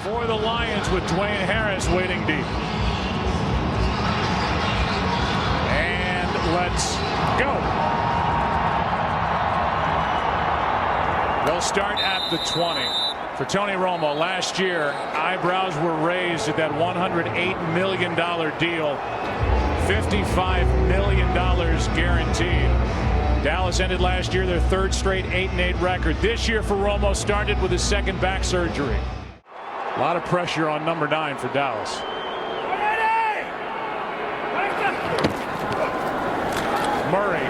for the Lions with Dwayne Harris waiting deep. And let's go. They'll start at the 20. For Tony Romo, last year, eyebrows were raised at that $108 million deal. $55 million guaranteed. Dallas ended last year their third straight 8-8 record. This year for Romo started with his second back surgery. A lot of pressure on number 9 for Dallas. Murray,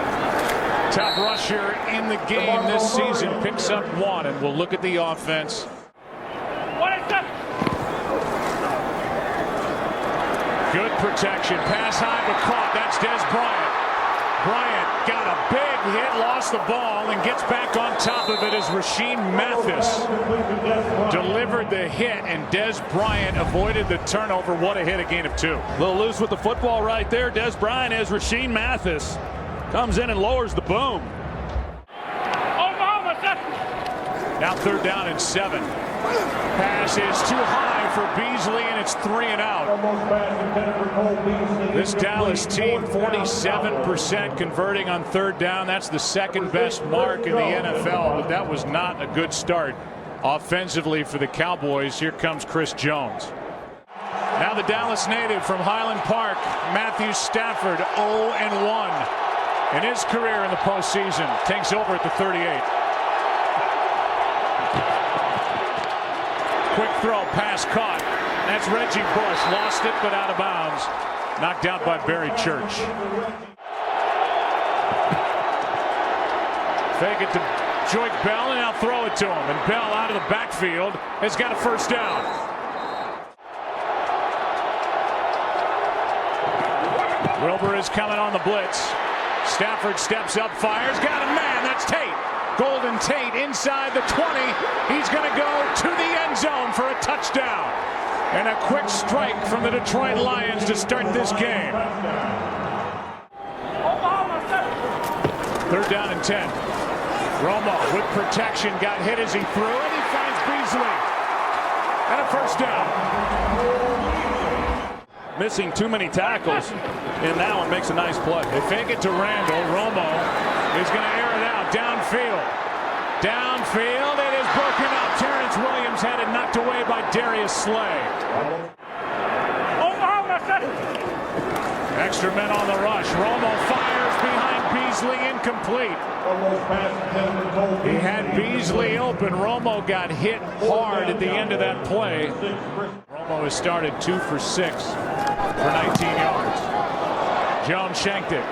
top rusher in the game this season, picks up 1, and we'll look at the offense. Good protection, pass high but caught. That's Dez Bryant. Bryant got a big hit, lost the ball, and gets back on top of it as Rasheem Mathis delivered the hit, and Dez Bryant avoided the turnover. What a hit, a gain of 2. A little loose with the football right there. Dez Bryant as Rasheem Mathis comes in and lowers the boom. Now 3rd down and 7. Pass is too high for Beasley, and it's 3 and out. This Dallas team 47% converting on 3rd down. That's the second best mark in the NFL, but that was not a good start offensively for the Cowboys. Here comes Chris Jones. Now the Dallas native from Highland Park, Matthew Stafford, 0-1 in his career in the postseason. Takes over at the 38. Quick throw, pass caught. That's Reggie Bush. Lost it, but out of bounds. Knocked out by Barry Church. Fake it to Joyke Bell, and now throw it to him. And Bell out of the backfield has got a 1st down. Wilbur is coming on the blitz. Stafford steps up, fires, got a man. That's Tate. Golden Tate inside the 20. He's going to go to the end zone for a touchdown. And a quick strike from the Detroit Lions to start this game. 3rd down and 10. Romo with protection, got hit as he threw, and he finds Beasley. And a 1st down. Missing too many tackles, and that one makes a nice play. They fake it to Randall. Romo is going to air it out downfield. Downfield, it is broken up. Terrence Williams had it knocked away by Darius Slay. Extra men on the rush. Romo fires behind Beasley, incomplete. He had Beasley open. Romo got hit hard at the end of that play. Romo has started 2 for 6 for 19 yards. Jones shanked it.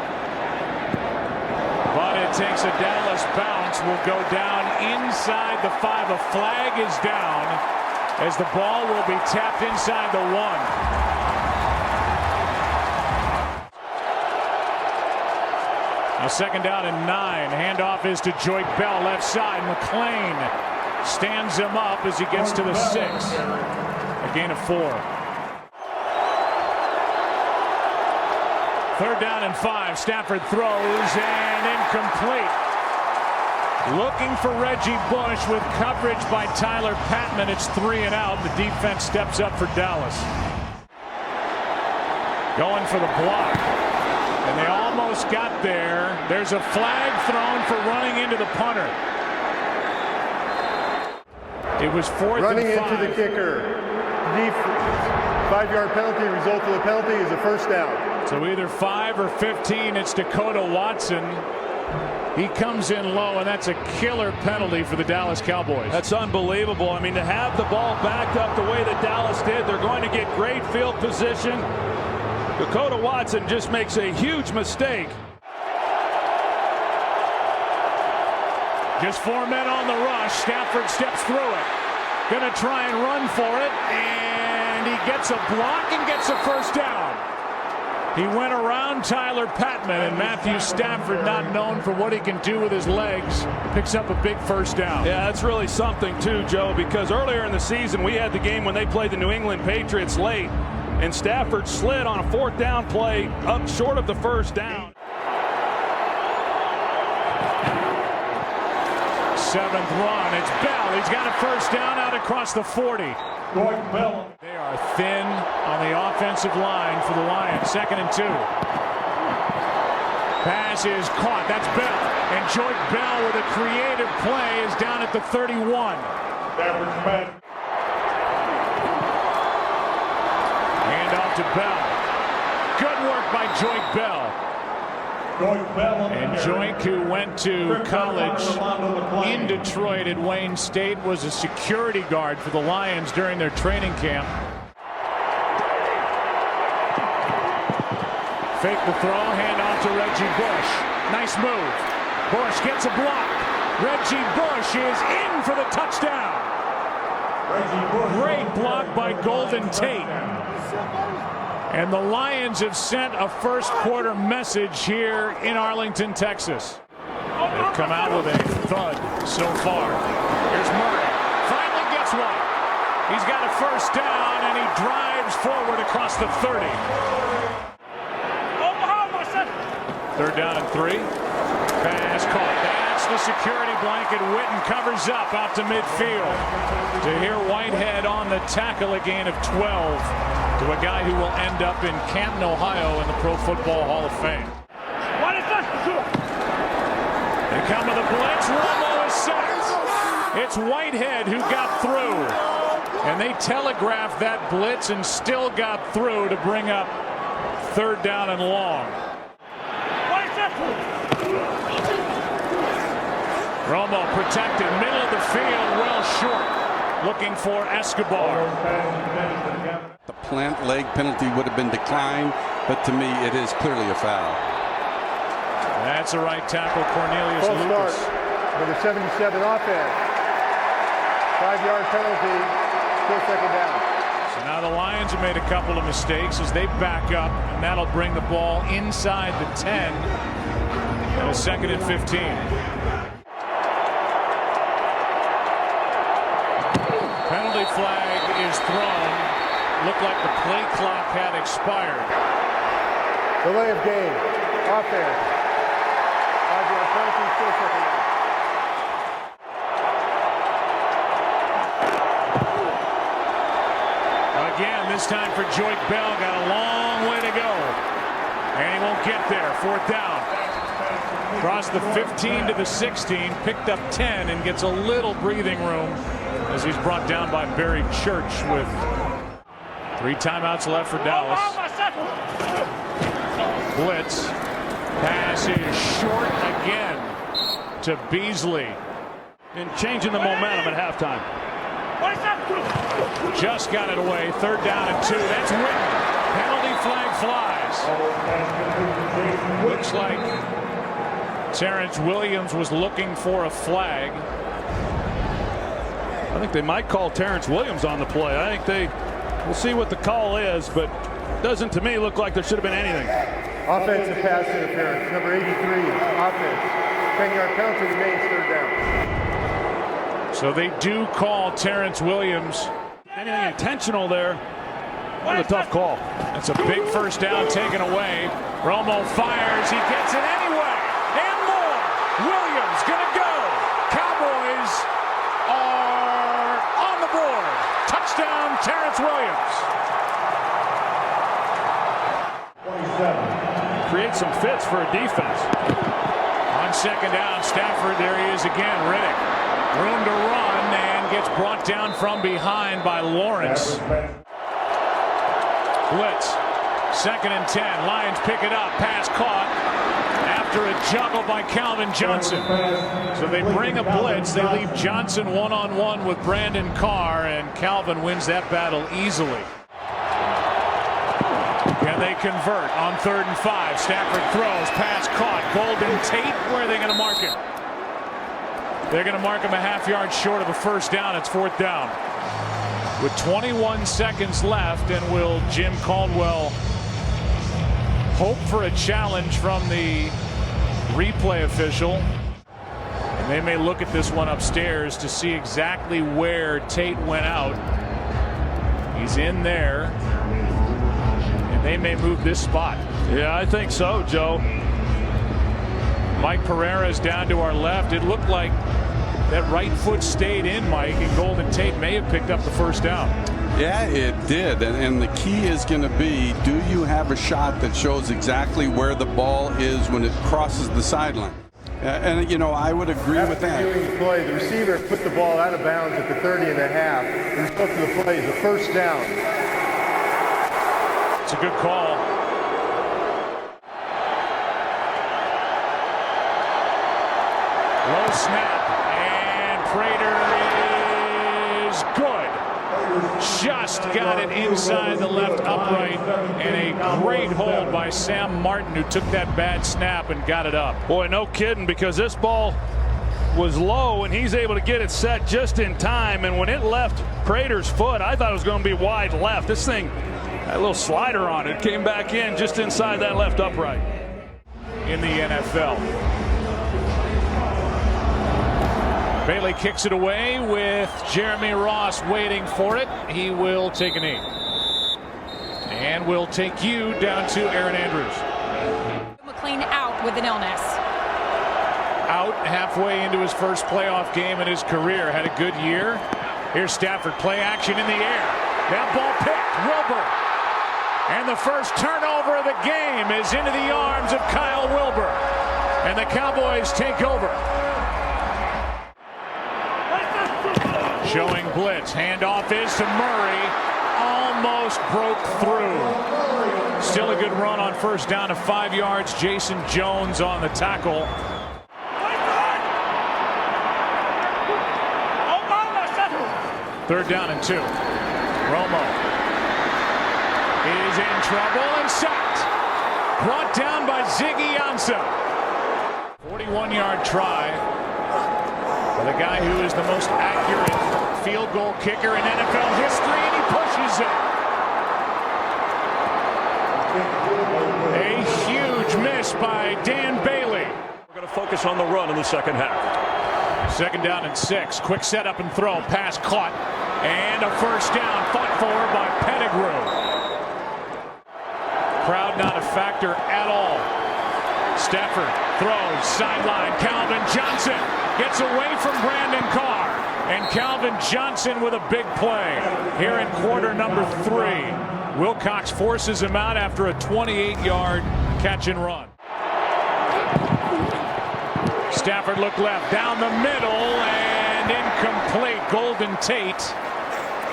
But it takes a Dallas bounce. Will go down inside the 5. A flag is down as the ball will be tapped inside the 1. Now 2nd down and 9. Handoff is to Joyke Bell, left side. McClain stands him up as he gets to the 6. A gain of 4. 3rd down and 5. Stafford throws and incomplete. Looking for Reggie Bush with coverage by Tyler Patman. It's 3 and out. The defense steps up for Dallas. Going for the block. And they almost got there. There's a flag thrown for running into the punter. It was 4th running and 5. Into the kicker. 5-yard penalty. Result of the penalty is a 1st down. So either 5 or 15. It's Dakota Watson. He comes in low, and that's a killer penalty for the Dallas Cowboys. That's unbelievable. I mean, to have the ball backed up the way that Dallas did, they're going to get great field position. Dakota Watson just makes a huge mistake. Just 4 men on the rush. Stafford steps through it. Gonna try and run for it, and he gets a block and gets a 1st down. He went around Tyler Patman, and Matthew Stafford, not known for what he can do with his legs, picks up a big 1st down. Yeah, that's really something too, Joe, because earlier in the season we had the game when they played the New England Patriots late, and Stafford slid on a 4th down play up short of the 1st down. 7th run. It's Bell. He's got a 1st down out across the 40. They are thin on the offensive line for the Lions. 2nd and 2. Pass is caught. That's Bell. And Joyke Bell with a creative play is down at the 31. Hand off to Bell. Good work by Joyke Bell. And Joyke, who went to college in Detroit at Wayne State, was a security guard for the Lions during their training camp. Fake the throw, hand off to Reggie Bush. Nice move. Bush gets a block. Reggie Bush is in for the touchdown. Great block by Golden Tate. And the Lions have sent a first quarter message here in Arlington, Texas. They've come out with a thud so far. Here's Murray. Finally gets one. He's got a first down and he drives forward across the 30. 3rd down and 3. Pass caught. That's the security blanket. Witten covers up out to midfield. To hear Whitehead on the tackle, a gain of 12 to a guy who will end up in Canton, Ohio in the Pro Football Hall of Fame. They come with a blitz. Romo is sacked. It's Whitehead who got through. And they telegraphed that blitz and still got through to bring up 3rd down and long. Romo protected, middle of the field, well short. Looking for Escobar. The plant leg penalty would have been declined, but to me it is clearly a foul. That's a right tackle, Cornelius Full Lucas. start. Number 77 offense. 5-yard penalty. Still 2nd down. So now the Lions have made a couple of mistakes as they back up, and that'll bring the ball inside the 10 and a 2nd and 15. Penalty flag is thrown. Looked like the play clock had expired. Delay of game. Offense. 5-yard penalty. Still 2nd down. Again, this time for Joyke Bell. Got a long way to go. And he won't get there. 4th down. Across the 15 to the 16. Picked up 10 and gets a little breathing room as he's brought down by Barry Church with 3 timeouts left for Dallas. Blitz. Pass is short again to Beasley. And changing the momentum at halftime. Just got it away. 3rd down and 2. That's Witten. Penalty flag flies. Looks like Terrence Williams was looking for a flag. I think they might call Terrence Williams on the play. I think we'll see what the call is, but doesn't to me look like there should have been anything. Offensive pass interference. Number 83 offense. 10-yard penalty remains 3rd down. So they do call Terrence Williams. Anything intentional there? What a tough call. That's a big first down taken away. Romo fires. He gets it anyway. And more. Williams gonna go. Cowboys are on the board. Touchdown, Terrence Williams. Create some fits for a defense. On 2nd down, Stafford, there he is again. Riddick, room to run, and gets brought down from behind by Lawrence. Blitz, 2nd and 10. Lions pick it up. Pass caught after a juggle by Calvin Johnson. So they bring a blitz. They leave Johnson one-on-one with Brandon Carr, and Calvin wins that battle easily. And they convert on 3rd and 5. Stafford throws. Pass caught. Golden Tate, where are they going to mark him? They're going to mark him a half-yard short of a first down. It's 4th down. With 21 seconds left, and will Jim Caldwell hope for a challenge from the replay official? And they may look at this one upstairs to see exactly where Tate went out. He's in there. And they may move this spot. Yeah, I think so, Joe. Mike Pereira's down to our left. It looked like that right foot stayed in, Mike, and Golden Tate may have picked up the first down. Yeah, it did. And the key is going to be, do you have a shot that shows exactly where the ball is when it crosses the sideline? And, you know, I would agree with that. Doing the play, the receiver put the ball out of bounds at the 30 and a half. The result of the play is a first down. It's a good call. Low snap, and Prater is good. Just got it inside the left upright, and a great hold by Sam Martin, who took that bad snap and got it up. Boy, no kidding, because this ball was low, and he's able to get it set just in time. And when it left Prater's foot, I thought it was going to be wide left. This thing, that little slider on it, came back in just inside that left upright. In the NFL. Bailey kicks it away with Jeremy Ross waiting for it. He will take a knee. And we'll take you down to Aaron Andrews. McLean out with an illness. Out halfway into his first playoff game in his career. Had a good year. Here's Stafford. Play action in the air. That ball picked. Wilbur. And the first turnover of the game is into the arms of Kyle Wilbur. And the Cowboys take over. Showing blitz. Handoff is to Murray. Almost broke through. Still a good run on first down to 5 yards. Jason Jones on the tackle. Third down and 2. Romo is in trouble and sacked. Brought down by Ziggy Ansah. 41-yard try for the guy who is the most accurate field goal kicker in NFL history, and he pushes it. A huge miss by Dan Bailey. We're going to focus on the run in the second half. Second down and 6. Quick setup and throw. Pass caught. And a first down fought for by Pettigrew. Crowd not a factor at all. Stafford throws sideline. Calvin Johnson gets away from Brandon Carr. And Calvin Johnson with a big play here in quarter number 3. Wilcox forces him out after a 28-yard catch and run. Stafford looked left, down the middle, and incomplete. Golden Tate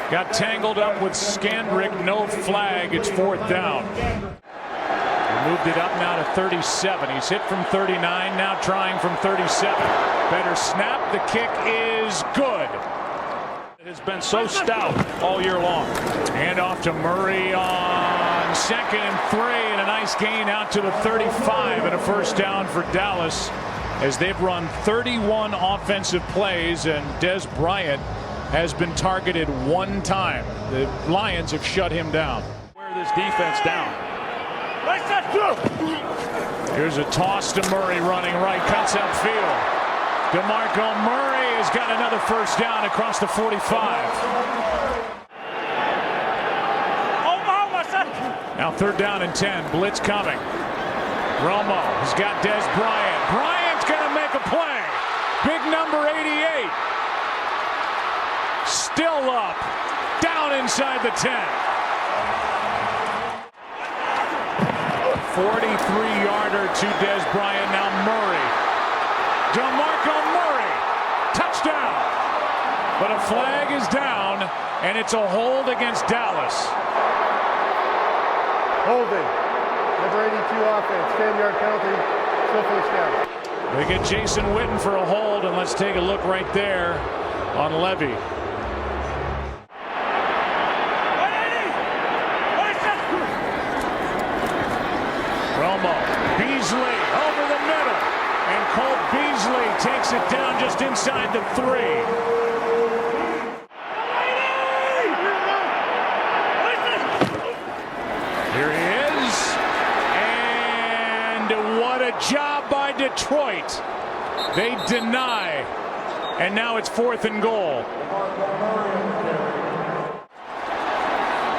got tangled up with Skandrick. No flag. It's fourth down. He moved it up now to 37. He's hit from 39, now trying from 37. Better snap. The kick is good. It has been so stout all year long. Hand off to Murray on second and 3, and a nice gain out to the 35, and a first down for Dallas, as they've run 31 offensive plays, and Des Bryant has been targeted 1 time. The Lions have shut him down. Wear this defense down. Here's a toss to Murray running right, cuts upfield. DeMarco Murray has got another first down across the 45. Now third down and 10. Blitz coming. Romo has got Des Bryant. Bryant's going to make a play. Big number 88. Still up. Down inside the 10. 43-yarder to Des Bryant. Now Murray. DeMarco Murray. Touchdown. But a flag is down, and it's a hold against Dallas. Holding. Number 82 offense. 10-yard penalty. Still first down. They get Jason Witten for a hold, and let's take a look right there on Levy. Romo, Beasley over the middle, and Colt Beasley takes it down just inside the 3. Here he is, and what a job by Detroit. They deny, and now it's 4th and goal.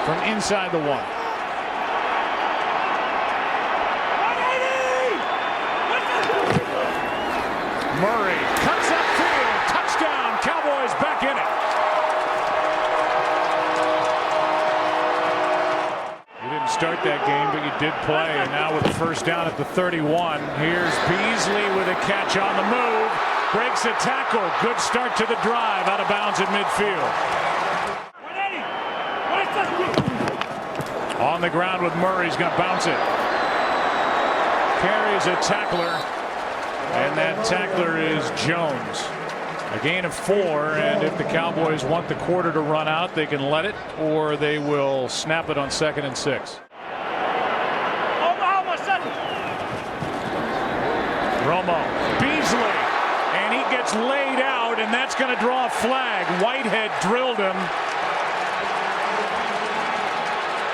From inside the 1. Murray cuts upfield. Touchdown. Cowboys back in it. didn't start that game, but you did play. And now with the first down at the 31, here's Beasley with a catch on the move. Breaks a tackle. Good start to the drive. Out of bounds at midfield. On the ground with Murray. He's going to bounce it. Carries a tackler. And that tackler is Jones. A gain of 4, and if the Cowboys want the quarter to run out, they can let it, or they will snap it on 2nd and 6. Romo, Beasley, and he gets laid out, and that's going to draw a flag. Whitehead drilled him.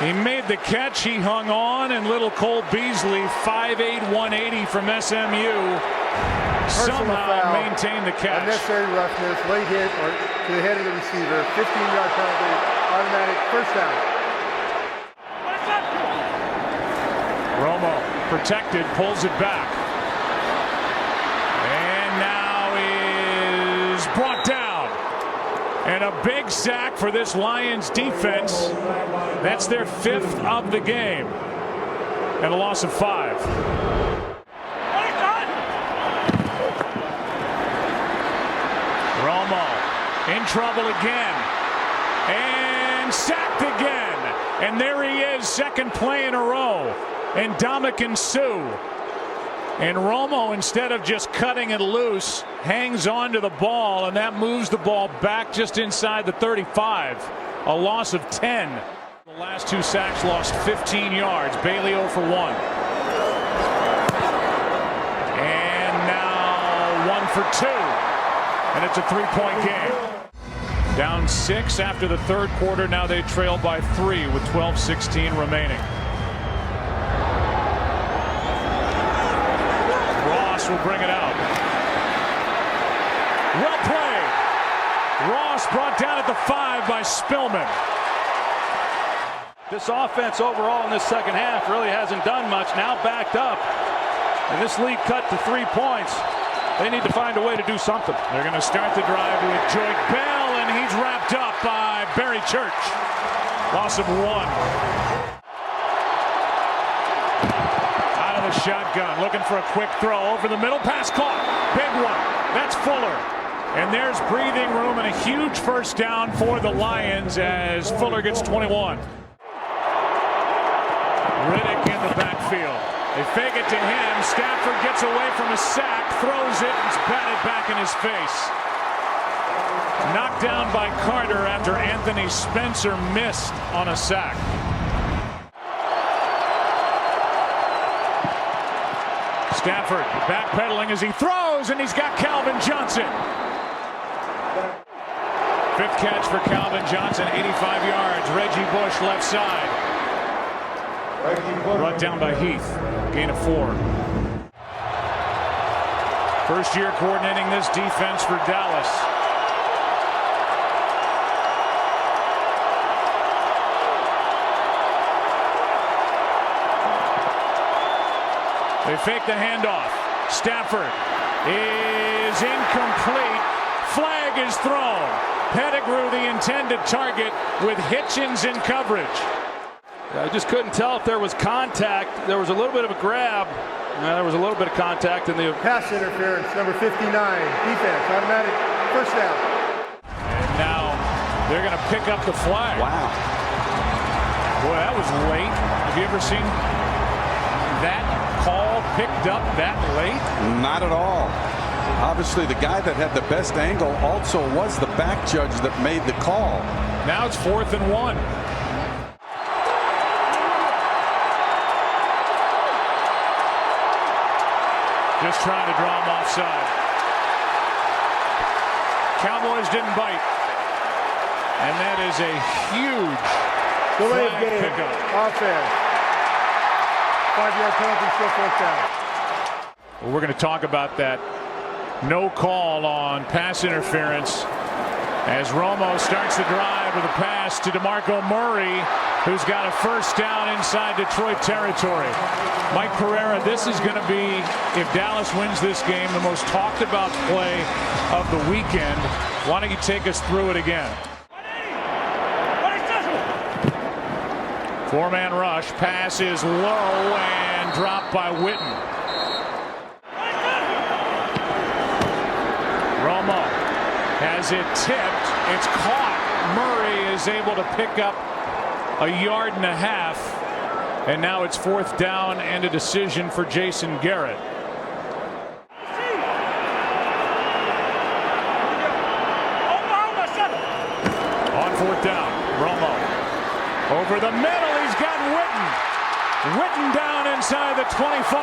He made the catch, he hung on, and little Cole Beasley, 5'8", 180 from SMU. Somehow maintain the catch. Unnecessary roughness, late hit, or to the head of the receiver. 15-yard penalty, automatic first down. Romo protected, pulls it back. And now is brought down. And a big sack for this Lions defense. That's their 5th of the game. And a loss of 5. Romo in trouble again and sacked again, and there he is, 2nd play in a row, and Ndamukong Suh. And Romo, instead of just cutting it loose, hangs on to the ball, and that moves the ball back just inside the 35. A loss of 10. The last 2 sacks lost 15 yards. Bailey 0 for 1. And now 1 for 2. And it's a 3-point game. Down 6 after the 3rd quarter. Now they trail by 3 with 12:16 remaining. Ross will bring it out. Well played. Ross brought down at the 5 by Spillman. This offense overall in this second half really hasn't done much. Now backed up. And this lead cut to 3 points. They need to find a way to do something. They're going to start the drive with Joyke Bell, and he's wrapped up by Barry Church. Loss of 1. Out of the shotgun, looking for a quick throw over the middle. Pass caught. Big one. That's Fuller. And there's breathing room and a huge first down for the Lions as Fuller gets 21. Riddick in the backfield. They fake it to him. Stafford gets away from a sack, throws it, and it's batted back in his face. Knocked down by Carter after Anthony Spencer missed on a sack. Stafford backpedaling as he throws, and he's got Calvin Johnson. 5th catch for Calvin Johnson, 85 yards. Reggie Bush left side. Brought down by Heath. Gain of 4. First year coordinating this defense for Dallas. They fake the handoff. Stafford is incomplete. Flag is thrown. Pettigrew the intended target with Hitchens in coverage. I just couldn't tell if there was contact. There was a little bit of a grab. There was a little bit of contact in the pass interference, number 59, defense, automatic first down. And now they're going to pick up the flag. Wow. Boy, that was late. Have you ever seen that call picked up that late? Not at all. Obviously, the guy that had the best angle also was the back judge that made the call. Now it's 4th and 1. Just trying to draw him offside. Cowboys didn't bite. And that is a huge delay of flag game. pickup. Offense. 5-yard penalty, still 4th down. Well, we're going to talk about that no call on pass interference as Romo starts the drive with a pass to DeMarco Murray, who's got a first down inside Detroit territory. Mike Pereira, this is going to be, if Dallas wins this game, the most talked about play of the weekend. Why don't you take us through it again? Four-man rush. Pass is low and dropped by Witten. Romo has it tipped. It's caught. Murray is able to pick up a yard and a half. And now it's 4th down and a decision for Jason Garrett. On 4th down, Romo over the middle. He's got Witten. Witten down inside the 25.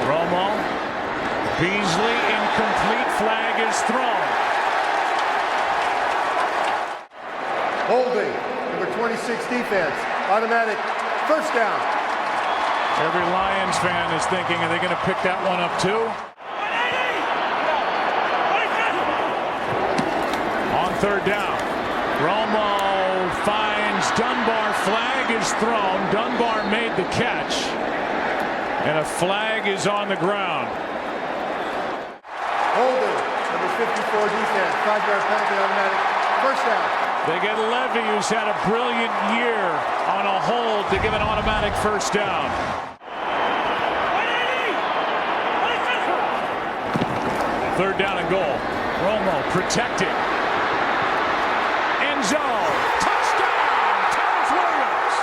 Romo, Beasley incomplete. Flag is thrown. Holding, number 26 defense, automatic first down. Every Lions fan is thinking, are they going to pick that one up too? On 3rd down, Romo finds Dunbar. Flag is thrown. Dunbar made the catch, and a flag is on the ground. Holding, number 54 defense, 5-yard penalty, automatic first down. They get Levy, who's had a brilliant year, on a hold to give an automatic first down. Third down and goal. Romo protected. End zone. Touchdown! Terrence Williams.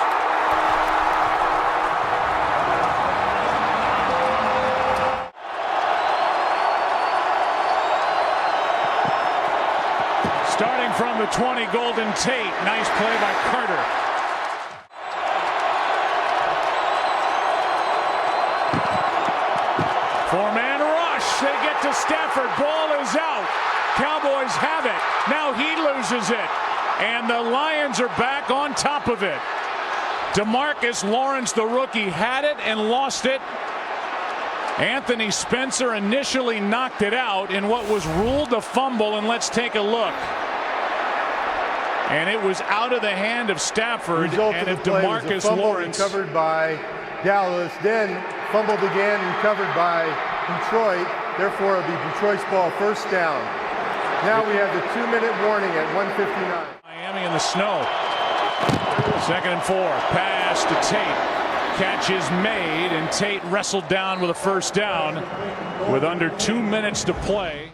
Starting from the 20, Golden Tate. Nice play by Carter. Four-man rush. They get to Stafford. Ball is out. Cowboys have it. Now he loses it. And the Lions are back on top of it. DeMarcus Lawrence, the rookie, had it and lost it. Anthony Spencer initially knocked it out in what was ruled a fumble, and let's take a look. And it was out of the hand of Stafford, and if DeMarcus Lawrence recovered by Dallas, then fumbled again and covered by Detroit. Therefore, it'll be Detroit's ball, first down. Now we have the 2-minute warning at 1:59. Miami in the snow. 2nd and 4. Pass to Tate. Catch is made, and Tate wrestled down with a first down with under 2 minutes to play.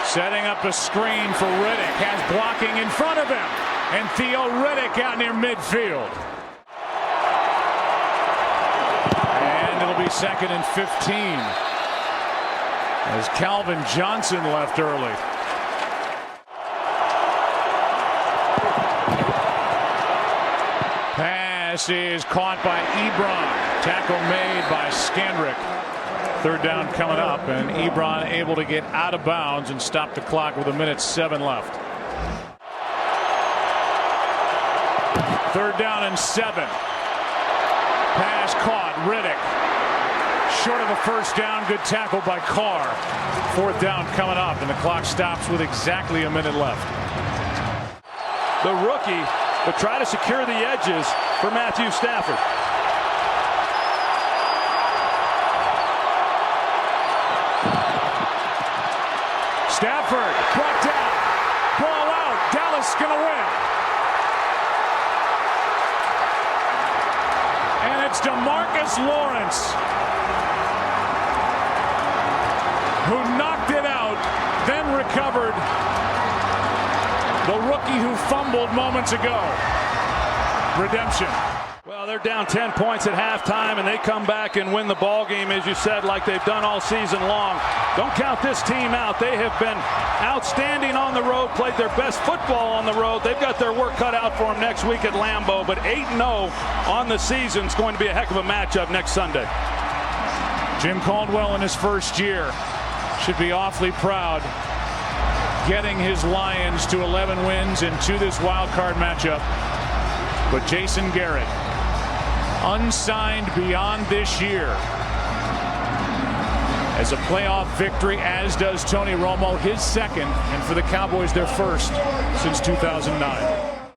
Setting up a screen for Riddick. Has blocking in front of him. And Theo Riddick out near midfield. And it'll be 2nd and 15. As Calvin Johnson left early. Pass is caught by Ebron. Tackle made by Skandrick. 3rd down coming up, and Ebron able to get out of bounds and stop the clock with 1:07 left. 3rd down and 7. Pass caught. Riddick. Short of a first down. Good tackle by Carr. 4th down coming up, and the clock stops with exactly a minute left. The rookie will try to secure the edges for Matthew Stafford. Stafford brought down. Ball out. Dallas going to win. And it's DeMarcus Lawrence who knocked it out, then recovered. The rookie who fumbled moments ago. Redemption. Well, they're down 10 points at halftime, and they come back and win the ball game, as you said, like they've done all season long. Don't count this team out. They have been outstanding on the road, played their best football on the road. They've got their work cut out for them next week at Lambeau, but 8-0 on the season is going to be a heck of a matchup next Sunday. Jim Caldwell in his first year should be awfully proud, getting his Lions to 11 wins and to this wild card matchup. But Jason Garrett, unsigned beyond this year, as a playoff victory, as does Tony Romo, his second, and for the Cowboys their first since 2009.